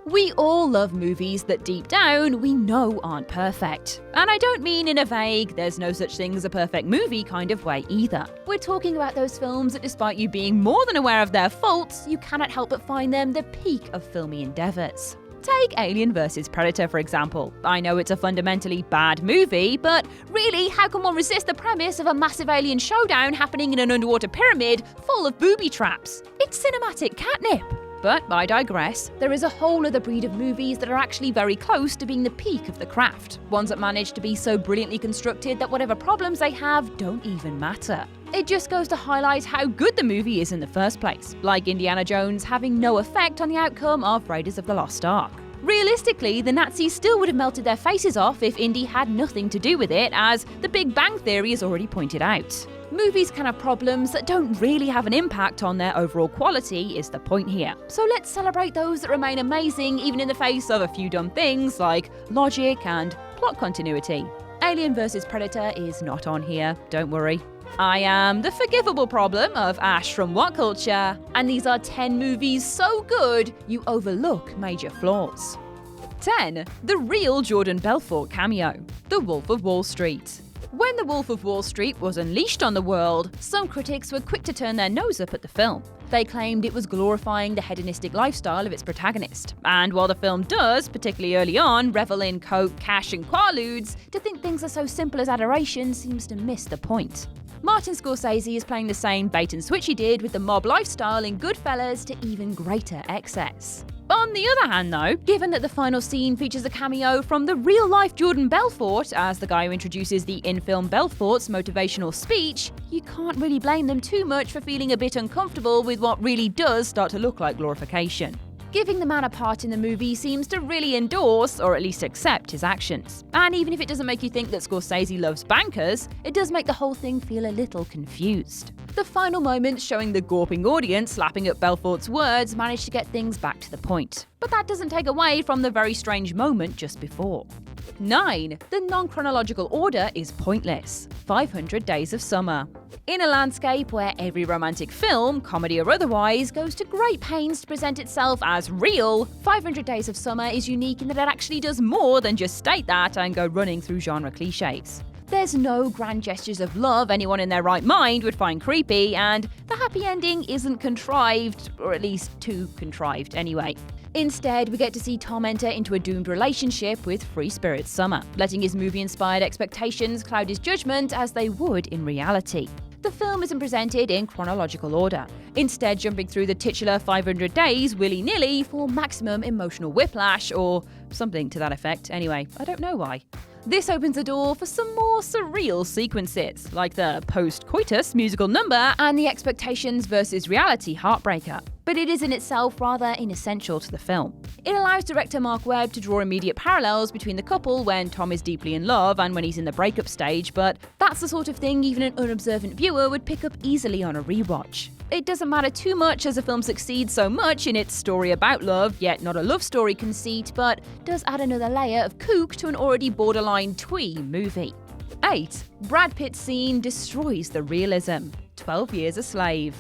We all love movies that deep down we know aren't perfect. And I don't mean in a vague, there's no such thing as a perfect movie kind of way either. We're talking about those films that despite you being more than aware of their faults, you cannot help but find them the peak of filmy endeavours. Take Alien vs Predator for example. I know it's a fundamentally bad movie, but really, how can one resist the premise of a massive alien showdown happening in an underwater pyramid full of booby traps? It's cinematic catnip. But I digress. There is a whole other breed of movies that are actually very close to being the peak of the craft. Ones that manage to be so brilliantly constructed that whatever problems they have don't even matter. It just goes to highlight how good the movie is in the first place, like Indiana Jones having no effect on the outcome of Raiders of the Lost Ark. Realistically, the Nazis still would have melted their faces off if Indy had nothing to do with it, as The Big Bang Theory has already pointed out. Movies can have problems that don't really have an impact on their overall quality is the point here. So let's celebrate those that remain amazing even in the face of a few dumb things like logic and plot continuity. Alien vs Predator is not on here, don't worry. I am the forgivable problem of Ash from What Culture, and these are 10 movies so good you overlook major flaws. 10. The real Jordan Belfort cameo, The Wolf of Wall Street. When The Wolf of Wall Street was unleashed on the world, some critics were quick to turn their nose up at the film. They claimed it was glorifying the hedonistic lifestyle of its protagonist. And while the film does, particularly early on, revel in coke, cash and quaaludes, to think things are so simple as adoration seems to miss the point. Martin Scorsese is playing the same bait and switch he did with the mob lifestyle in Goodfellas to even greater excess. On the other hand though, given that the final scene features a cameo from the real-life Jordan Belfort as the guy who introduces the in-film Belfort's motivational speech, you can't really blame them too much for feeling a bit uncomfortable with what really does start to look like glorification. Giving the man a part in the movie seems to really endorse, or at least accept, his actions. And even if it doesn't make you think that Scorsese loves bankers, it does make the whole thing feel a little confused. The final moments showing the gawping audience lapping up Belfort's words manage to get things back to the point. But that doesn't take away from the very strange moment just before. 9. The non-chronological order is pointless. 500 Days of Summer. In a landscape where every romantic film, comedy or otherwise, goes to great pains to present itself as real, 500 Days of Summer is unique in that it actually does more than just state that and go running through genre cliches. There's no grand gestures of love anyone in their right mind would find creepy, and the happy ending isn't contrived, or at least too contrived anyway. Instead, we get to see Tom enter into a doomed relationship with Free Spirit Summer, letting his movie-inspired expectations cloud his judgment as they would in reality. The film isn't presented in chronological order, instead jumping through the titular 500 days willy-nilly for maximum emotional whiplash, or something to that effect anyway, I don't know why. This opens the door for some more surreal sequences, like the post-coitus musical number and the expectations versus reality heartbreaker. But it is in itself rather inessential to the film. It allows director Mark Webb to draw immediate parallels between the couple when Tom is deeply in love and when he's in the breakup stage, but that's the sort of thing even an unobservant viewer would pick up easily on a rewatch. It doesn't matter too much as the film succeeds so much in its story about love, yet not a love story conceit, but does add another layer of kook to an already borderline twee movie. 8. Brad Pitt's scene destroys the realism. 12 Years a Slave.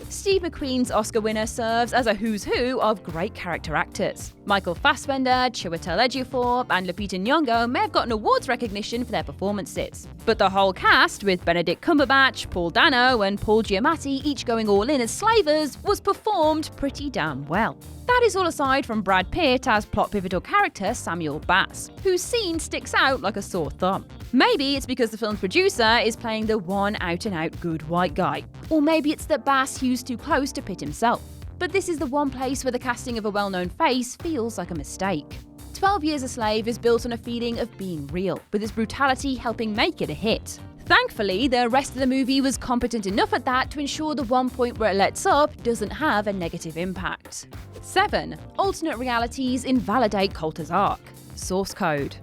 Steve McQueen's Oscar winner serves as a who's who of great character actors. Michael Fassbender, Chiwetel Ejiofor, and Lupita Nyong'o may have gotten awards recognition for their performances. But the whole cast, with Benedict Cumberbatch, Paul Dano, and Paul Giamatti each going all in as slavers, was performed pretty damn well. That is all aside from Brad Pitt as plot pivotal character Samuel Bass, whose scene sticks out like a sore thumb. Maybe it's because the film's producer is playing the one out-and-out good white guy. Or maybe it's that Bass hews too close to Pitt himself. But this is the one place where the casting of a well-known face feels like a mistake. 12 Years a Slave is built on a feeling of being real, with its brutality helping make it a hit. Thankfully, the rest of the movie was competent enough at that to ensure the one point where it lets up doesn't have a negative impact. 7. Alternate realities invalidate COLTER'S arc. Source Code.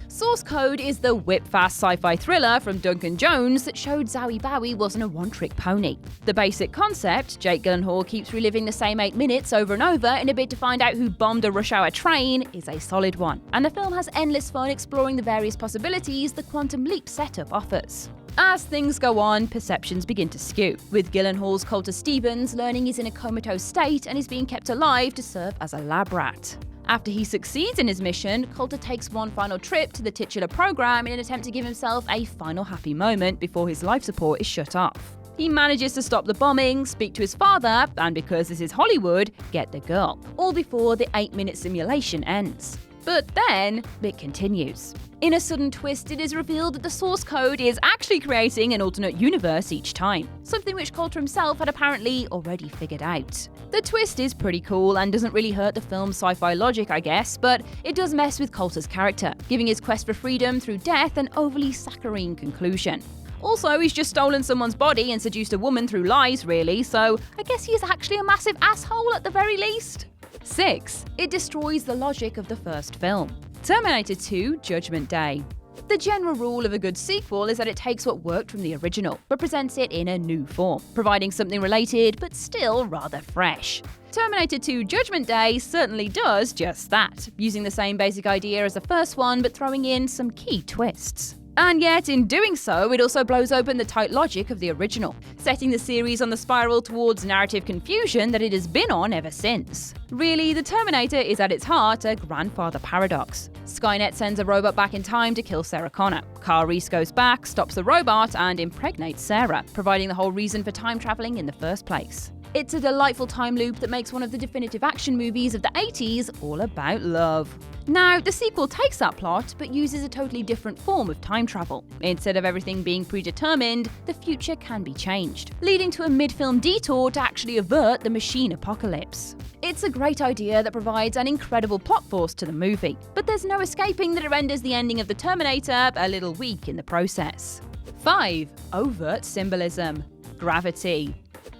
Source Code is the whip-fast sci-fi thriller from Duncan Jones that showed Zowie Bowie wasn't a one-trick pony. The basic concept, Jake Gyllenhaal keeps reliving the same 8 minutes over and over in a bid to find out who bombed a rush-hour train, is a solid one, and the film has endless fun exploring the various possibilities the Quantum Leap setup offers. As things go on, perceptions begin to skew, with Gyllenhaal's Coulter Stevens learning he's in a comatose state and is being kept alive to serve as a lab rat. After he succeeds in his mission, Coulter takes one final trip to the titular program in an attempt to give himself a final happy moment before his life support is shut off. He manages to stop the bombing, speak to his father, and because this is Hollywood, get the girl, all before the 8-minute simulation ends. But then, it continues. In a sudden twist, it is revealed that the source code is actually creating an alternate universe each time, something which Coulter himself had apparently already figured out. The twist is pretty cool and doesn't really hurt the film's sci-fi logic, I guess, but it does mess with Coulter's character, giving his quest for freedom through death an overly saccharine conclusion. Also, he's just stolen someone's body and seduced a woman through lies, really, so I guess he is actually a massive asshole at the very least. 6. It destroys the logic of the first film. Terminator 2: Judgment Day. The general rule of a good sequel is that it takes what worked from the original, but presents it in a new form, providing something related but still rather fresh. Terminator 2: Judgment Day certainly does just that, using the same basic idea as the first one but throwing in some key twists. And yet, in doing so, it also blows open the tight logic of the original, setting the series on the spiral towards narrative confusion that it has been on ever since. Really, the Terminator is at its heart a grandfather paradox. Skynet sends a robot back in time to kill Sarah Connor. Kyle Reese goes back, stops the robot, and impregnates Sarah, providing the whole reason for time traveling in the first place. It's a delightful time loop that makes one of the definitive action movies of the 80s all about love. Now, the sequel takes that plot, but uses a totally different form of time travel. Instead of everything being predetermined, the future can be changed, leading to a mid-film detour to actually avert the machine apocalypse. It's a great idea that provides an incredible plot force to the movie, but there's no escaping that it renders the ending of The Terminator a little weak in the process. 5. Overt symbolism. Gravity.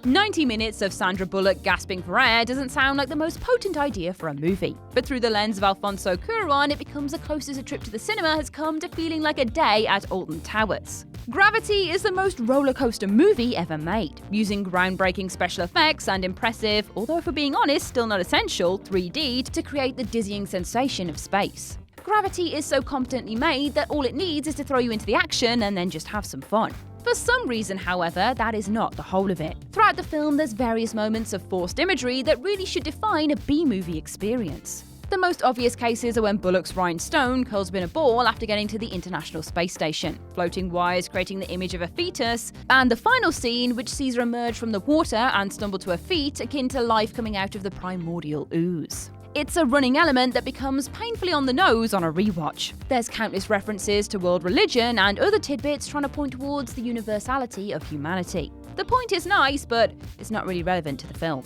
90 minutes of Sandra Bullock gasping for air doesn't sound like the most potent idea for a movie, but through the lens of Alfonso Cuarón, it becomes the closest a trip to the cinema has come to feeling like a day at Alton Towers. Gravity is the most rollercoaster movie ever made, using groundbreaking special effects and impressive, although if we're being honest, still not essential, 3D to create the dizzying sensation of space. Gravity is so competently made that all it needs is to throw you into the action and then just have some fun. For some reason, however, that is not the whole of it. Throughout the film, there's various moments of forced imagery that really should define a B-movie experience. The most obvious cases are when Bullock's Ryan Stone curls up in a ball after getting to the International Space Station, floating wires creating the image of a fetus, and the final scene which sees her emerge from the water and stumble to her feet, akin to life coming out of the primordial ooze. It's a running element that becomes painfully on the nose on a rewatch. There's countless references to world religion and other tidbits trying to point towards the universality of humanity. The point is nice, but it's not really relevant to the film.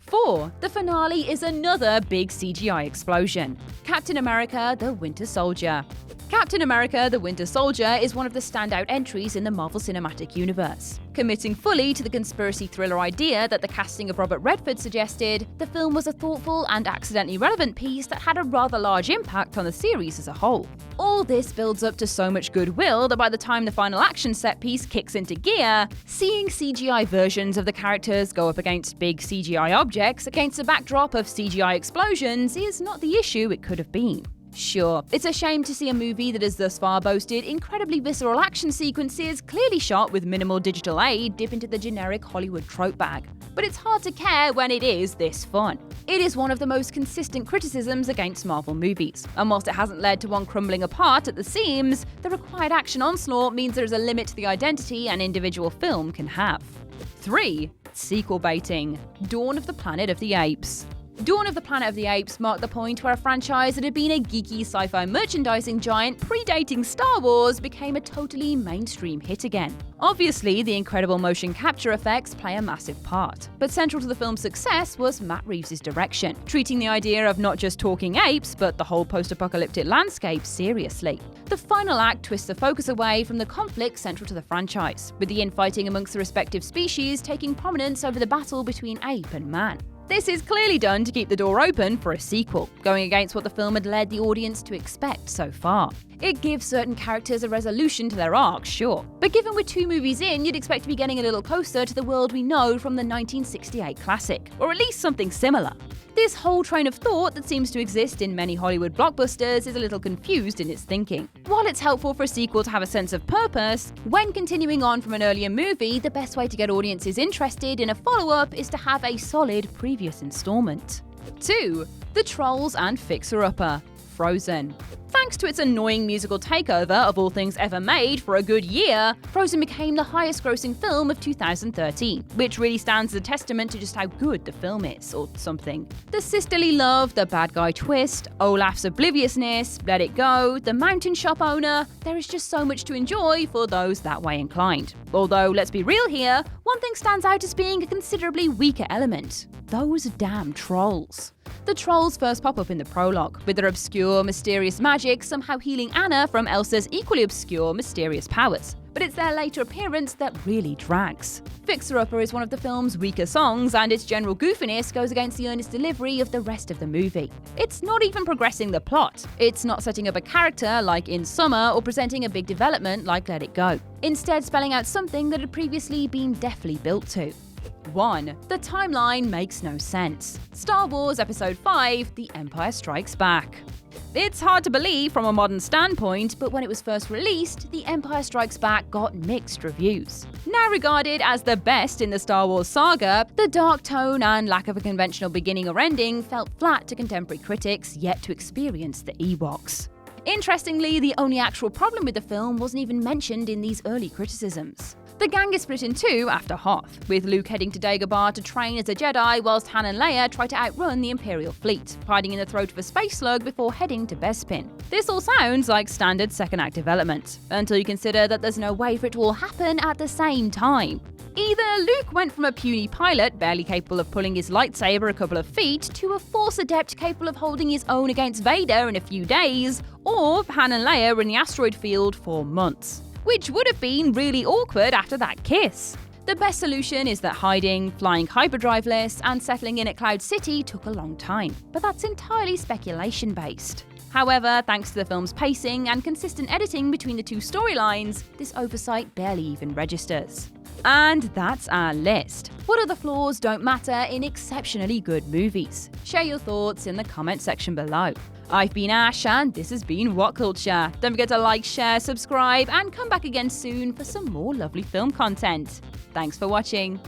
4. The finale is another big CGI explosion. Captain America: The Winter Soldier. Captain America: The Winter Soldier is one of the standout entries in the Marvel Cinematic Universe. Committing fully to the conspiracy thriller idea that the casting of Robert Redford suggested, the film was a thoughtful and accidentally relevant piece that had a rather large impact on the series as a whole. All this builds up to so much goodwill that by the time the final action set piece kicks into gear, seeing CGI versions of the characters go up against big CGI objects against a backdrop of CGI explosions is not the issue it could have been. Sure, it's a shame to see a movie that has thus far boasted incredibly visceral action sequences clearly shot with minimal digital aid dip into the generic Hollywood trope bag. But it's hard to care when it is this fun. It is one of the most consistent criticisms against Marvel movies, and whilst it hasn't led to one crumbling apart at the seams, the required action onslaught means there is a limit to the identity an individual film can have. 3. Sequel baiting. Dawn of the Planet of the Apes. Dawn of the Planet of the Apes marked the point where a franchise that had been a geeky sci-fi merchandising giant predating Star Wars became a totally mainstream hit again. Obviously, the incredible motion capture effects play a massive part, but central to the film's success was Matt Reeves' direction, treating the idea of not just talking apes, but the whole post-apocalyptic landscape seriously. The final act twists the focus away from the conflict central to the franchise, with the infighting amongst the respective species taking prominence over the battle between ape and man. This is clearly done to keep the door open for a sequel, going against what the film had led the audience to expect so far. It gives certain characters a resolution to their arc, sure, but given we're 2 movies in, you'd expect to be getting a little closer to the world we know from the 1968 classic, or at least something similar. This whole train of thought that seems to exist in many Hollywood blockbusters is a little confused in its thinking. While it's helpful for a sequel to have a sense of purpose, when continuing on from an earlier movie, the best way to get audiences interested in a follow-up is to have a solid previous installment. 2. The Trolls and Fixer-Upper, Frozen. Thanks to its annoying musical takeover of all things ever made for a good year, Frozen became the highest-grossing film of 2013, which really stands as a testament to just how good the film is, or something. The sisterly love, the bad guy twist, Olaf's obliviousness, Let It Go, the mountain shop owner, there is just so much to enjoy for those that way inclined. Although, let's be real here, one thing stands out as being a considerably weaker element: those damn trolls. The trolls first pop up in the prologue, with their obscure, mysterious magic somehow healing Anna from Elsa's equally obscure, mysterious powers. But it's their later appearance that really drags. Fixer-Upper is one of the film's weaker songs, and its general goofiness goes against the earnest delivery of the rest of the movie. It's not even progressing the plot. It's not setting up a character like in Summer or presenting a big development like Let It Go. Instead, spelling out something that had previously been deftly built to. 1. The timeline makes no sense. Star Wars Episode 5: The Empire Strikes Back. It's hard to believe from a modern standpoint, but when it was first released, The Empire Strikes Back got mixed reviews. Now regarded as the best in the Star Wars saga, the dark tone and lack of a conventional beginning or ending felt flat to contemporary critics yet to experience the Ewoks. Interestingly, the only actual problem with the film wasn't even mentioned in these early criticisms. The gang is split in two after Hoth, with Luke heading to Dagobah to train as a Jedi whilst Han and Leia try to outrun the Imperial fleet, hiding in the throat of a space slug before heading to Bespin. This all sounds like standard second act development, until you consider that there's no way for it to all happen at the same time. Either Luke went from a puny pilot barely capable of pulling his lightsaber a couple of feet to a Force adept capable of holding his own against Vader in a few days, or Han and Leia were in the asteroid field for months. Which would have been really awkward after that kiss. The best solution is that hiding, flying hyperdriveless, and settling in at Cloud City took a long time, but that's entirely speculation-based. However, thanks to the film's pacing and consistent editing between the two storylines, this oversight barely even registers. And that's our list. What other flaws don't matter in exceptionally good movies? Share your thoughts in the comment section below. I've been Ash, and this has been What Culture. Don't forget to like, share, subscribe, and come back again soon for some more lovely film content. Thanks for watching.